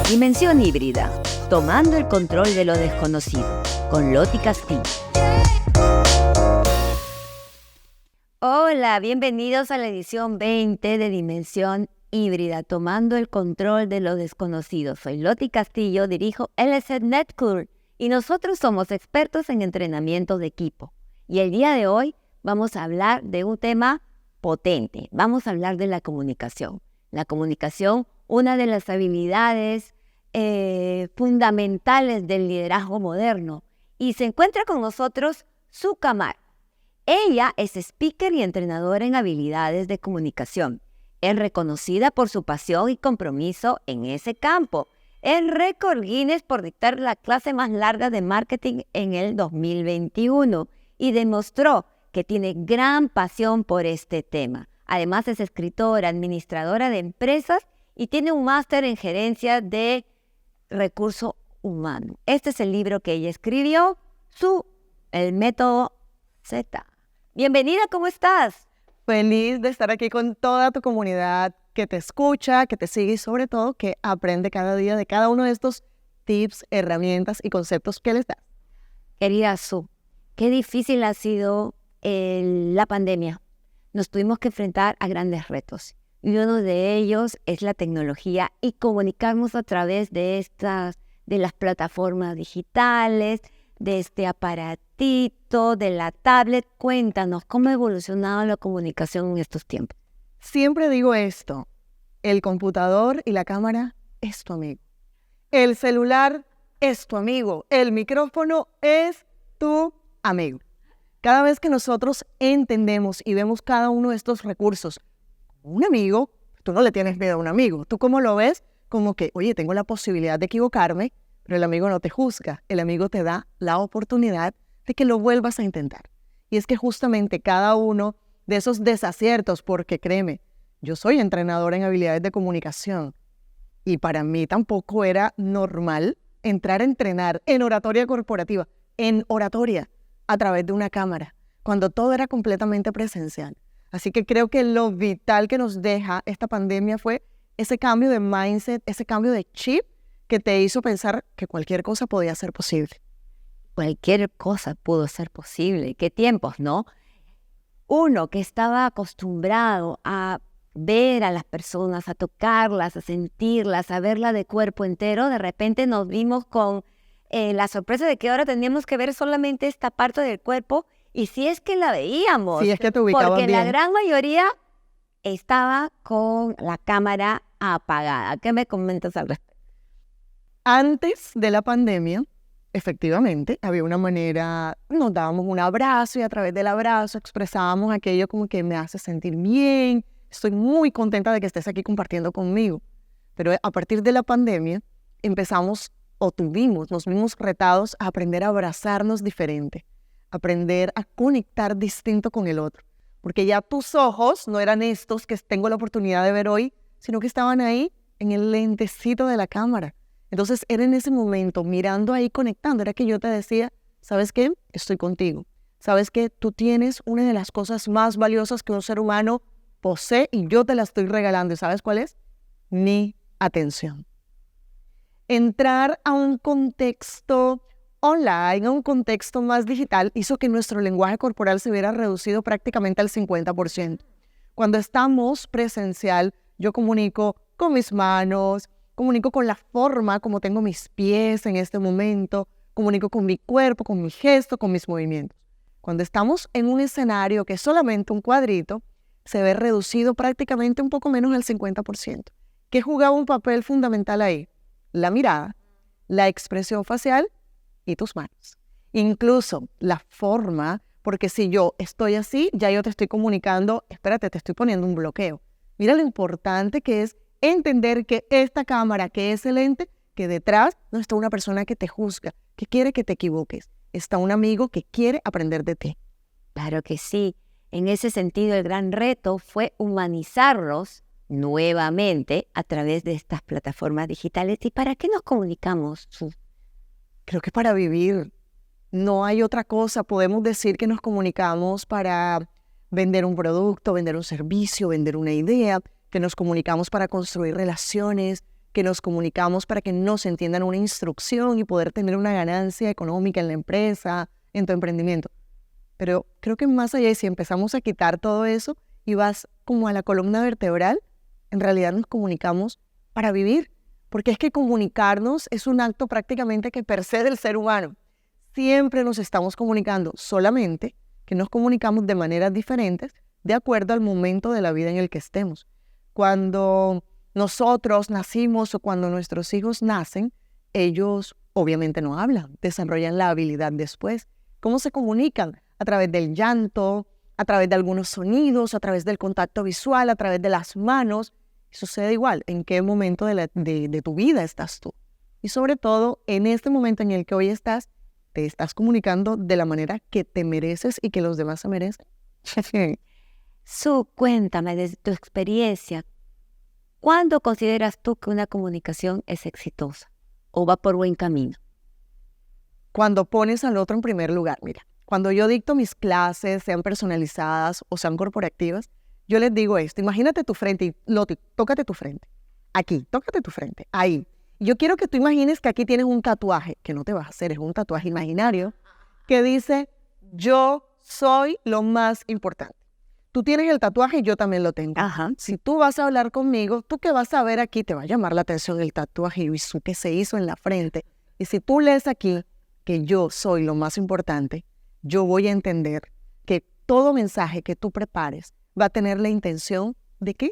Dimensión híbrida, tomando el control de lo desconocido, con Loti Castillo. Hola, bienvenidos a la edición 20 de Dimensión híbrida, tomando el control de lo desconocido. Soy Loti Castillo, dirijo LZ NetCool y nosotros somos expertos en entrenamiento de equipo. Y el día de hoy vamos a hablar de un tema potente. Vamos a hablar de la comunicación. La comunicación, una de las habilidades fundamentales del liderazgo moderno. Y se encuentra con nosotros Sue Camara. Ella es speaker y entrenadora en habilidades de comunicación. Es reconocida por su pasión y compromiso en ese campo. Es récord Guinness por dictar la clase más larga de marketing en el 2021 y demostró que tiene gran pasión por este tema. Además es escritora, administradora de empresas y tiene un máster en gerencia de recurso humano. Este es el libro que ella escribió, el método Z. Bienvenida, ¿cómo estás? Feliz de estar aquí con toda tu comunidad que te escucha, que te sigue y sobre todo que aprende cada día de cada uno de estos tips, herramientas y conceptos que les das. Querida Sue, qué difícil ha sido la pandemia. Nos tuvimos que enfrentar a grandes retos. Y uno de ellos es la tecnología y comunicarnos a través de las plataformas digitales, de este aparatito, de la tablet. Cuéntanos, ¿cómo ha evolucionado la comunicación en estos tiempos? Siempre digo esto, el computador y la cámara es tu amigo. El celular es tu amigo. El micrófono es tu amigo. Cada vez que nosotros entendemos y vemos cada uno de estos recursos, un amigo, tú no le tienes miedo a un amigo. ¿Tú cómo lo ves? Como que, oye, tengo la posibilidad de equivocarme, pero el amigo no te juzga. El amigo te da la oportunidad de que lo vuelvas a intentar. Y es que justamente cada uno de esos desaciertos, porque créeme, yo soy entrenadora en habilidades de comunicación y para mí tampoco era normal entrar a entrenar en oratoria corporativa, en oratoria, a través de una cámara, cuando todo era completamente presencial. Así que creo que lo vital que nos deja esta pandemia fue ese cambio de mindset, ese cambio de chip que te hizo pensar que cualquier cosa podía ser posible. Cualquier cosa pudo ser posible. ¿Qué tiempos, no? Uno que estaba acostumbrado a ver a las personas, a tocarlas, a sentirlas, a verla de cuerpo entero, de repente nos vimos con la sorpresa de que ahora teníamos que ver solamente esta parte del cuerpo. Y si es que la veíamos, sí, es que te ubicaban porque bien. La gran mayoría estaba con la cámara apagada. ¿Qué me comentas al respecto? Antes de la pandemia, efectivamente, había una manera, nos dábamos un abrazo y a través del abrazo expresábamos aquello como que me hace sentir bien, estoy muy contenta de que estés aquí compartiendo conmigo. Pero a partir de la pandemia empezamos nos vimos retados a aprender a abrazarnos diferente, aprender a conectar distinto con el otro. Porque ya tus ojos no eran estos que tengo la oportunidad de ver hoy, sino que estaban ahí en el lentecito de la cámara. Entonces era en ese momento, mirando ahí, conectando, era que yo te decía, ¿sabes qué? Estoy contigo. ¿Sabes qué? Tú tienes una de las cosas más valiosas que un ser humano posee y yo te la estoy regalando. ¿Y sabes cuál es? Mi atención. Entrar a un contexto online, a un contexto más digital, hizo que nuestro lenguaje corporal se hubiera reducido prácticamente al 50%. Cuando estamos presencial, yo comunico con mis manos, comunico con la forma como tengo mis pies en este momento, comunico con mi cuerpo, con mi gesto, con mis movimientos. Cuando estamos en un escenario que es solamente un cuadrito, se ve reducido prácticamente un poco menos del 50%. ¿Qué jugaba un papel fundamental ahí? La mirada, la expresión facial y tus manos. Incluso la forma, porque si yo estoy así, ya yo te estoy comunicando, espérate, te estoy poniendo un bloqueo. Mira lo importante que es entender que esta cámara, que es el lente, que detrás no está una persona que te juzga, que quiere que te equivoques. Está un amigo que quiere aprender de ti. Claro que sí. En ese sentido, el gran reto fue humanizarlos nuevamente a través de estas plataformas digitales. ¿Y para qué nos comunicamos? Creo que para vivir. No hay otra cosa. Podemos decir que nos comunicamos para vender un producto, vender un servicio, vender una idea. que nos comunicamos para construir relaciones, que nos comunicamos para que nos entiendan una instrucción y poder tener una ganancia económica en la empresa, en tu emprendimiento. Pero creo que más allá, si empezamos a quitar todo eso y vas como a la columna vertebral, en realidad nos comunicamos para vivir, porque es que comunicarnos es un acto prácticamente que precede el ser humano. Siempre nos estamos comunicando, solamente que nos comunicamos de maneras diferentes de acuerdo al momento de la vida en el que estemos. Cuando nosotros nacimos o cuando nuestros hijos nacen, ellos obviamente no hablan, desarrollan la habilidad después. ¿Cómo se comunican? A través del llanto, a través de algunos sonidos, a través del contacto visual, a través de las manos. Sucede igual, en qué momento de tu vida estás tú. Y sobre todo, en este momento en el que hoy estás, te estás comunicando de la manera que te mereces y que los demás se merecen. Cuéntame desde tu experiencia, ¿cuándo consideras tú que una comunicación es exitosa o va por buen camino? Cuando pones al otro en primer lugar. Mira, cuando yo dicto mis clases, sean personalizadas o sean corporativas, yo les digo esto: imagínate tu frente y Loti, tócate tu frente. Aquí, tócate tu frente, ahí. Yo quiero que tú imagines que aquí tienes un tatuaje, que no te vas a hacer, es un tatuaje imaginario, que dice: yo soy lo más importante. Tú tienes el tatuaje y yo también lo tengo. Ajá. Si tú vas a hablar conmigo, tú que vas a ver aquí, te va a llamar la atención el tatuaje y eso que se hizo en la frente. Y si tú lees aquí que yo soy lo más importante, yo voy a entender que todo mensaje que tú prepares va a tener la intención de ¿qué?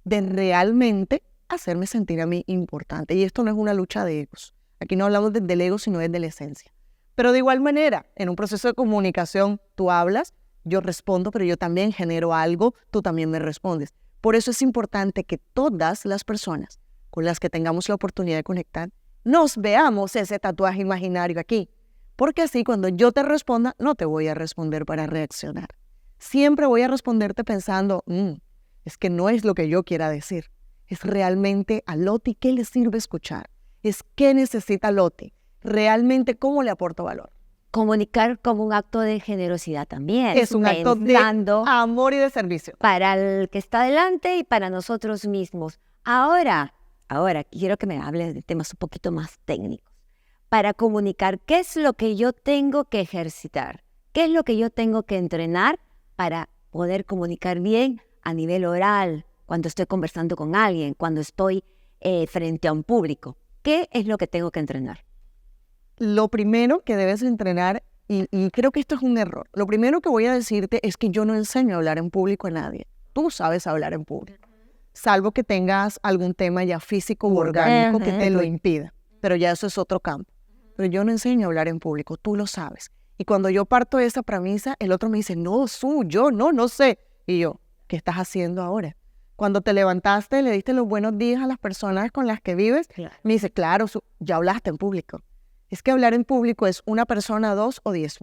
De realmente hacerme sentir a mí importante. Y esto no es una lucha de egos. Aquí no hablamos desde el ego, sino desde la esencia. Pero de igual manera, en un proceso de comunicación, tú hablas, yo respondo, pero yo también genero algo, tú también me respondes. Por eso es importante que todas las personas con las que tengamos la oportunidad de conectar, nos veamos ese tatuaje imaginario aquí. Porque así cuando yo te responda, no te voy a responder para reaccionar. Siempre voy a responderte pensando, es que no es lo que yo quiera decir. Es realmente a Loti qué le sirve escuchar. Es qué necesita Loti. Realmente cómo le aporto valor. Comunicar como un acto de generosidad también. Es un acto de amor y de servicio. Para el que está delante y para nosotros mismos. Ahora quiero que me hables de temas un poquito más técnicos. Para comunicar, ¿qué es lo que yo tengo que ejercitar? ¿Qué es lo que yo tengo que entrenar para poder comunicar bien a nivel oral, cuando estoy conversando con alguien, cuando estoy frente a un público? ¿Qué es lo que tengo que entrenar? Lo primero que debes entrenar, y creo que esto es un error, lo primero que voy a decirte es que yo no enseño a hablar en público a nadie. Tú sabes hablar en público, salvo que tengas algún tema ya físico o orgánico que te lo impida, pero ya eso es otro campo. Pero yo no enseño a hablar en público, tú lo sabes. Y cuando yo parto de esa premisa, el otro me dice, no, yo no sé. Y yo, ¿qué estás haciendo ahora? Cuando te levantaste, le diste los buenos días a las personas con las que vives, claro. Me dice, claro, ya hablaste en público. Es que hablar en público es una persona, 2 o 10.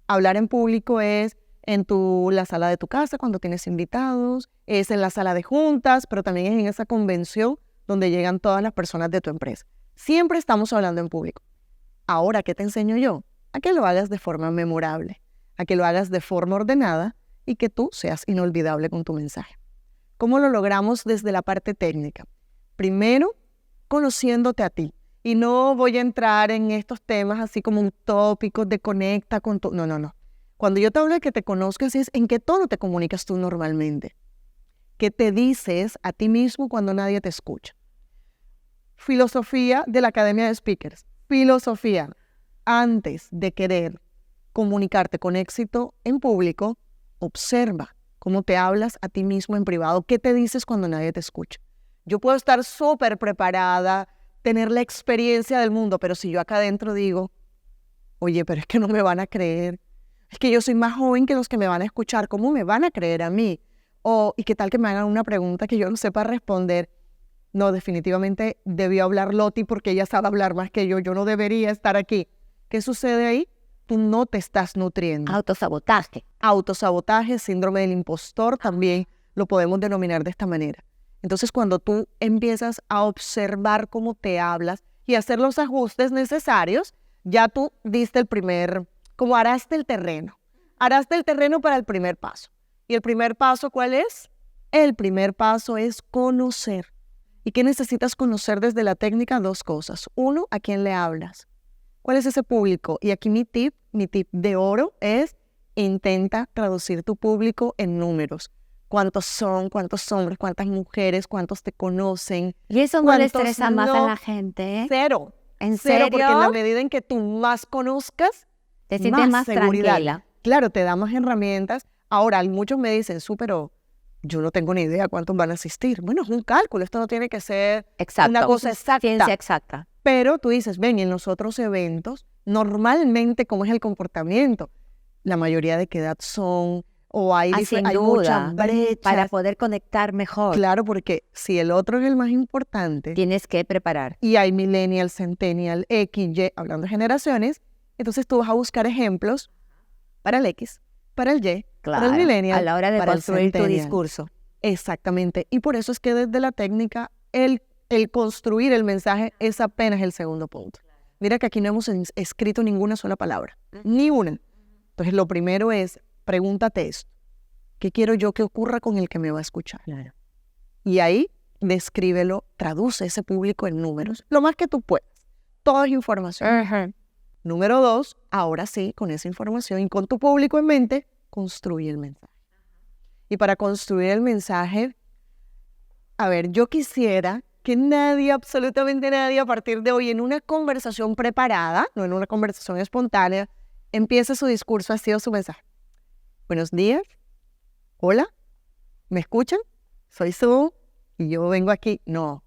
Hablar en público es en la sala de tu casa cuando tienes invitados, es en la sala de juntas, pero también es en esa convención donde llegan todas las personas de tu empresa. Siempre estamos hablando en público. Ahora, ¿qué te enseño yo? A que lo hagas de forma memorable, a que lo hagas de forma ordenada y que tú seas inolvidable con tu mensaje. ¿Cómo lo logramos desde la parte técnica? Primero, conociéndote a ti. Y no voy a entrar en estos temas así como utópicos de conecta con tu... No. Cuando yo te hablo de que te conozcas es en qué tono te comunicas tú normalmente. ¿Qué te dices a ti mismo cuando nadie te escucha? Filosofía de la Academia de Speakers. Filosofía. Antes de querer comunicarte con éxito en público, observa cómo te hablas a ti mismo en privado. ¿Qué te dices cuando nadie te escucha? Yo puedo estar súper preparada, tener la experiencia del mundo, pero si yo acá adentro digo, oye, pero es que no me van a creer, es que yo soy más joven que los que me van a escuchar, ¿cómo me van a creer a mí? ¿Y qué tal que me hagan una pregunta que yo no sepa responder? No, definitivamente debió hablar Loti porque ella sabe hablar más que yo no debería estar aquí. ¿Qué sucede ahí? Tú no te estás nutriendo. Autosabotaje. Autosabotaje, síndrome del impostor, también lo podemos denominar de esta manera. Entonces, cuando tú empiezas a observar cómo te hablas y hacer los ajustes necesarios, ya tú diste como araste el terreno. Araste el terreno para el primer paso. ¿Y el primer paso cuál es? El primer paso es conocer. ¿Y qué necesitas conocer desde la técnica? Dos cosas. Uno, ¿a quién le hablas? ¿Cuál es ese público? Y aquí mi tip de oro es intenta traducir tu público en números. ¿Cuántos son? ¿Cuántos hombres? ¿Cuántas mujeres? ¿Cuántos te conocen? Y eso no le estresa más a la gente, ¿eh? Cero. ¿En Cero, serio? porque en la medida en que tú más conozcas, Te sientes más seguridad. tranquila. Claro, te da más herramientas. Ahora, muchos me dicen, pero yo no tengo ni idea cuántos van a asistir. Bueno, es un cálculo, esto no tiene que ser Exacto. una cosa exacta. Ciencia exacta. Pero tú dices, ven, en los otros eventos, normalmente, ¿cómo es el comportamiento? La mayoría de qué edad son, o hay Sin hay duda, muchas brechas. para poder conectar mejor. Claro, porque si el otro es el más importante, Tienes que preparar. y hay millennial, centennial, X, Y, hablando de generaciones, entonces tú vas a buscar ejemplos para el X, para el Y, para el millennial, a la hora de para el construir tu centennial. discurso. Exactamente. Y por eso es que desde la técnica, el construir el mensaje es apenas el segundo punto. Mira que aquí no hemos escrito ninguna sola palabra, ni una. Entonces, lo primero es, pregúntate esto. ¿Qué quiero yo que ocurra con el que me va a escuchar? Claro. Y ahí, descríbelo, traduce ese público en números, lo más que tú puedas. Todo es información. Número 2, ahora sí, con esa información y con tu público en mente, construye el mensaje. Y para construir el mensaje, a ver, yo quisiera que nadie, absolutamente nadie, a partir de hoy, en una conversación preparada, no en una conversación espontánea, empiece su discurso así o su mensaje. Buenos días, hola, ¿me escuchan? Soy Sue y yo vengo aquí. No,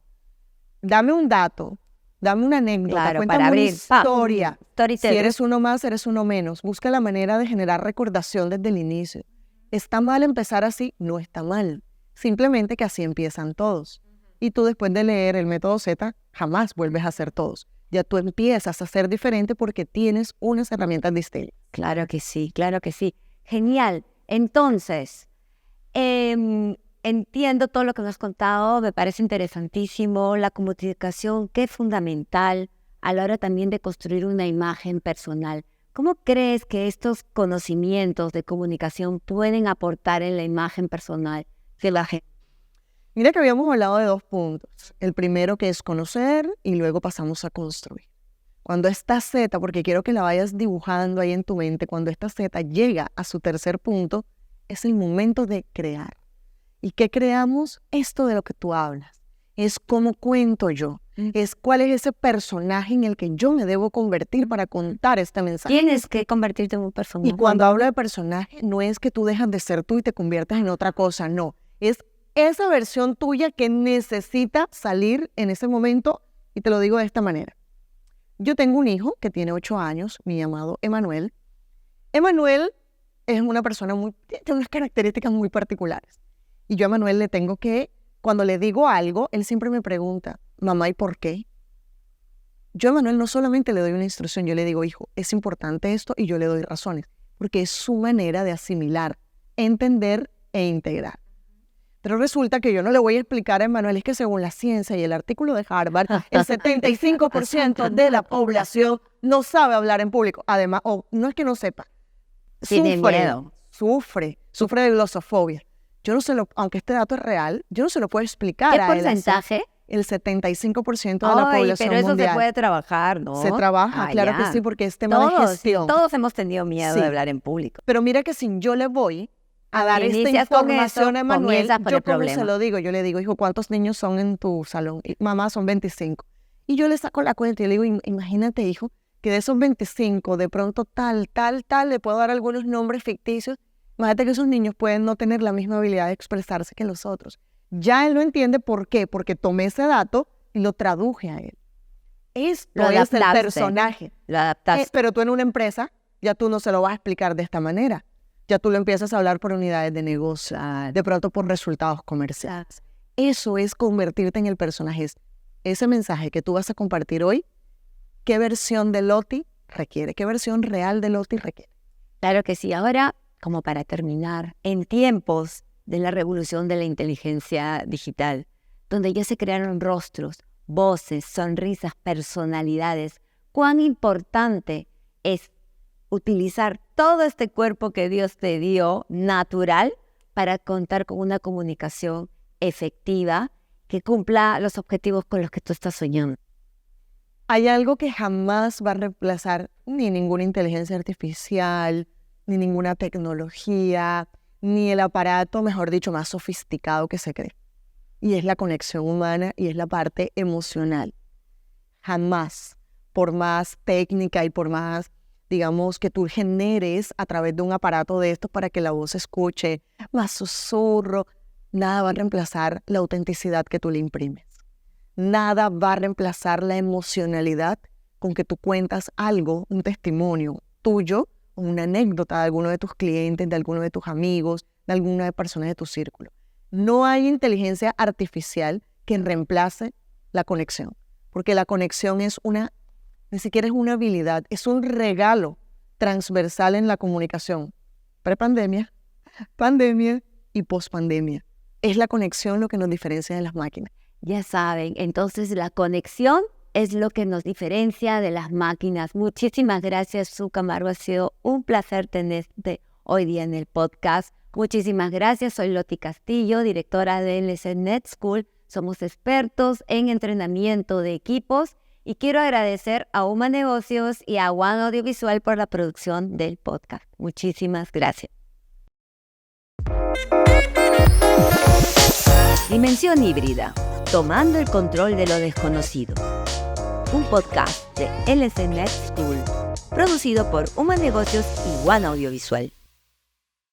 dame un dato, dame una anécdota, Claro, cuéntame para una abrir. historia. Si Storytelling. eres uno más, eres uno menos. Busca la manera de generar recordación desde el inicio. ¿Está mal empezar así? No está mal. Simplemente que así empiezan todos. Y tú después de leer el método Z, jamás vuelves a hacer todos. Ya tú empiezas a ser diferente porque tienes unas herramientas distintas. Claro que sí, claro que sí. Genial. Entonces, entiendo todo lo que nos has contado, me parece interesantísimo. La comunicación, que es fundamental a la hora también de construir una imagen personal. ¿Cómo crees que estos conocimientos de comunicación pueden aportar en la imagen personal de la gente? Mira que habíamos hablado de 2 puntos. El primero que es conocer y luego pasamos a construir. Cuando esta Z, porque quiero que la vayas dibujando ahí en tu mente, cuando esta Z llega a su tercer punto, es el momento de crear. ¿Y qué creamos? Esto de lo que tú hablas. Es cómo cuento yo. Es cuál es ese personaje en el que yo me debo convertir para contar este mensaje. Tienes que convertirte en un personaje. Y cuando hablo de personaje, no es que tú dejas de ser tú y te conviertas en otra cosa, no. Es esa versión tuya que necesita salir en ese momento, y te lo digo de esta manera. Yo tengo un hijo que tiene 8 años, mi llamado Emanuel. Emanuel es una persona tiene unas características muy particulares. Y yo a Emanuel le tengo que, cuando le digo algo, él siempre me pregunta, mamá, ¿y por qué? Yo a Emanuel no solamente le doy una instrucción, yo le digo, hijo, es importante esto, y yo le doy razones, porque es su manera de asimilar, entender e integrar. Pero resulta que yo no le voy a explicar a Emanuel, es que según la ciencia y el artículo de Harvard, el 75% de la población no sabe hablar en público. Además, no es que no sepa, Tiene miedo. sufre de glosofobia. Yo no se lo, aunque este dato es real, yo no se lo puedo explicar ¿Qué a él. porcentaje? El 75% de la población pero eso mundial. se puede trabajar, ¿no? Se trabaja, claro que sí, porque es tema de gestión. Todos hemos tenido miedo Sí. de hablar en público. Pero mira que si yo le voy a dar esta Inicias con información eso, a Manuel, comienzas por yo el como problema. se lo digo, yo le digo, hijo, ¿cuántos niños son en tu salón? Y, mamá, son 25. Y yo le saco la cuenta y le digo, imagínate, hijo, que de esos 25, de pronto tal, le puedo dar algunos nombres ficticios. Imagínate que esos niños pueden no tener la misma habilidad de expresarse que los otros. Ya él lo entiende, ¿por qué? Porque tomé ese dato y lo traduje a él. Esto Lo es el adaptaste. personaje. Lo adaptaste. Pero tú en una empresa, ya tú no se lo vas a explicar de esta manera. Ya tú lo empiezas a hablar por unidades de negocio, de pronto por resultados comerciales. Eso es convertirte en el personaje. Ese mensaje que tú vas a compartir hoy, ¿qué versión de Loti requiere? ¿Qué versión real de Loti requiere? Claro que sí. Ahora, como para terminar, en tiempos de la revolución de la inteligencia digital, donde ya se crearon rostros, voces, sonrisas, personalidades, cuán importante es utilizar todo este cuerpo que Dios te dio, natural, para contar con una comunicación efectiva que cumpla los objetivos con los que tú estás soñando? Hay algo que jamás va a reemplazar ni ninguna inteligencia artificial, ni ninguna tecnología, ni el aparato, mejor dicho, más sofisticado que se cree. Y es la conexión humana y es la parte emocional. Jamás, por más técnica y por más, digamos, que tú generes a través de un aparato de estos para que la voz se escuche, más susurro, nada va a reemplazar la autenticidad que tú le imprimes. Nada va a reemplazar la emocionalidad con que tú cuentas algo, un testimonio tuyo, una anécdota de alguno de tus clientes, de alguno de tus amigos, de alguna persona de tu círculo. No hay inteligencia artificial que reemplace la conexión, porque la conexión ni siquiera es una habilidad, es un regalo transversal en la comunicación. Prepandemia, pandemia y pospandemia. Es la conexión lo que nos diferencia de las máquinas. Ya saben, entonces la conexión es lo que nos diferencia de las máquinas. Muchísimas gracias, Su Camargo. Ha sido un placer tenerte hoy día en el podcast. Muchísimas gracias. Soy Loti Castillo, directora de LC Net School. Somos expertos en entrenamiento de equipos y quiero agradecer a UMA Negocios y a One Audiovisual por la producción del podcast. Muchísimas gracias. Dimensión híbrida. Tomando el control de lo desconocido. Un podcast de LC Net School, producido por UMA Negocios y One Audiovisual.